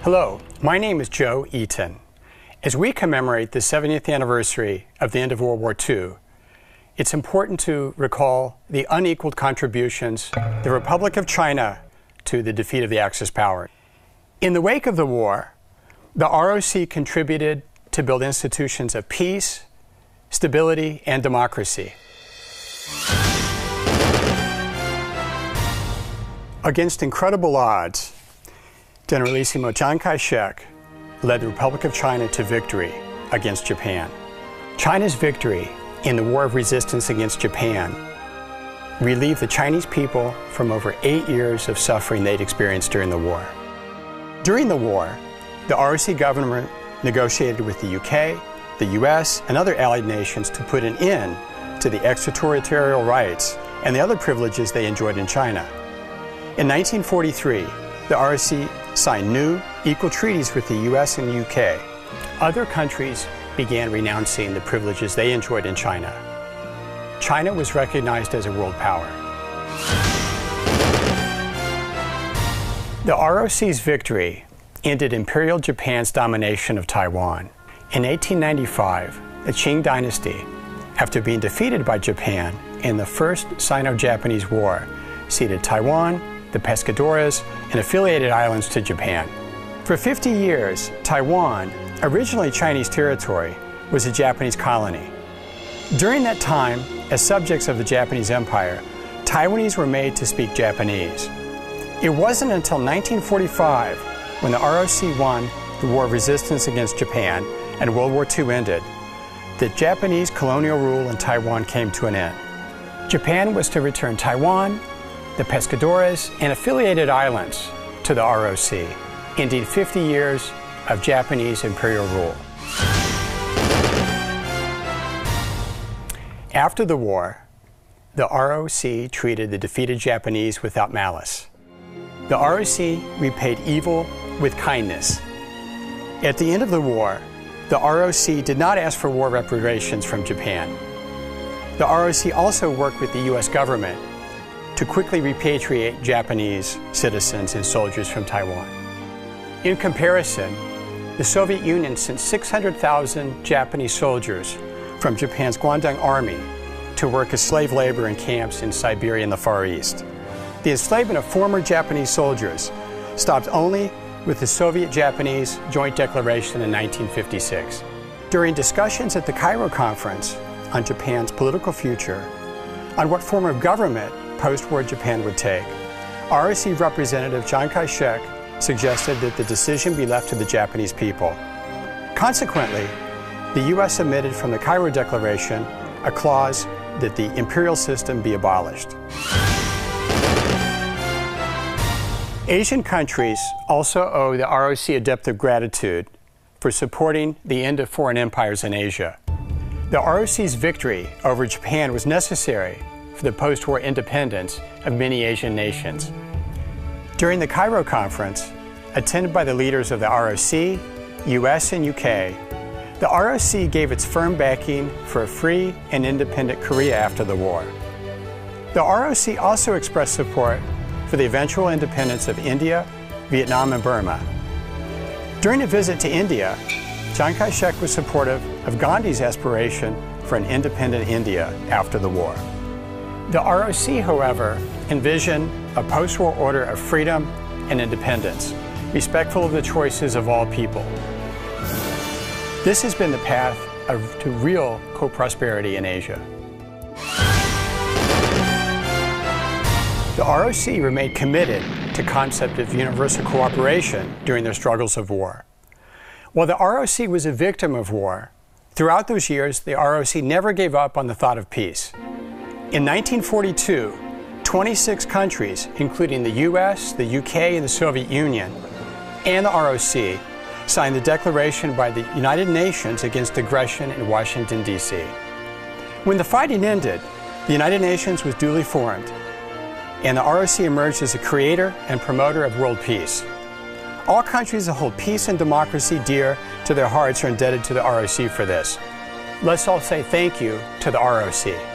Hello, my name is Joe Eaton. As we commemorate the 70th anniversary of the end of World War II, it's important to recall the unequaled contributions of the Republic of China to the defeat of the Axis power. In the wake of the war, the ROC contributed to build institutions of peace, stability, and democracy. Against incredible odds, Generalissimo Chiang Kai-shek led the Republic of China to victory against Japan. China's victory in the War of Resistance against Japan relieved the Chinese people from over 8 years of suffering they'd experienced during the war. During the war, the ROC government negotiated with the UK, the US, and other allied nations to put an end to the extraterritorial rights and the other privileges they enjoyed in China. In 1943, the ROC signed new, equal treaties with the US and UK. Other countries began renouncing the privileges they enjoyed in China. China was recognized as a world power. The ROC's victory ended Imperial Japan's domination of Taiwan. In 1895, the Qing dynasty, after being defeated by Japan in the First Sino-Japanese War, ceded Taiwan, the Pescadores, and affiliated islands to Japan. For 50 years, Taiwan, originally Chinese territory, was a Japanese colony. During that time, as subjects of the Japanese Empire, Taiwanese were made to speak Japanese. It wasn't until 1945, when the ROC won the War of Resistance against Japan and World War II ended, that Japanese colonial rule in Taiwan came to an end. Japan was to return Taiwan, the Pescadores, and affiliated islands to the ROC, ending 50 years of Japanese imperial rule. After the war, the ROC treated the defeated Japanese without malice. The ROC repaid evil with kindness. At the end of the war, the ROC did not ask for war reparations from Japan. The ROC also worked with the US government to quickly repatriate Japanese citizens and soldiers from Taiwan. In comparison, the Soviet Union sent 600,000 Japanese soldiers from Japan's Guangdong Army to work as slave labor in camps in Siberia and the Far East. The enslavement of former Japanese soldiers stopped only with the Soviet-Japanese Joint Declaration in 1956. During discussions at the Cairo Conference on Japan's political future, on what form of government post-war Japan would take, ROC Representative Chiang Kai-shek suggested that the decision be left to the Japanese people. Consequently, the US omitted from the Cairo Declaration a clause that the imperial system be abolished. Asian countries also owe the ROC a debt of gratitude for supporting the end of foreign empires in Asia. The ROC's victory over Japan was necessary for the post-war independence of many Asian nations. During the Cairo Conference, attended by the leaders of the ROC, US, and UK, the ROC gave its firm backing for a free and independent Korea after the war. The ROC also expressed support for the eventual independence of India, Vietnam, and Burma. During a visit to India, Chiang Kai-shek was supportive of Gandhi's aspiration for an independent India after the war. The ROC, however, envisioned a post-war order of freedom and independence, respectful of the choices of all people. This has been the path to real co-prosperity in Asia. The ROC remained committed to the concept of universal cooperation during their struggles of war. While the ROC was a victim of war, throughout those years, the ROC never gave up on the thought of peace. In 1942, 26 countries, including the US, the UK, and the Soviet Union, and the ROC, signed the Declaration by the United Nations against aggression in Washington, D.C. When the fighting ended, the United Nations was duly formed, and the ROC emerged as a creator and promoter of world peace. All countries that hold peace and democracy dear to their hearts are indebted to the ROC for this. Let's all say thank you to the ROC.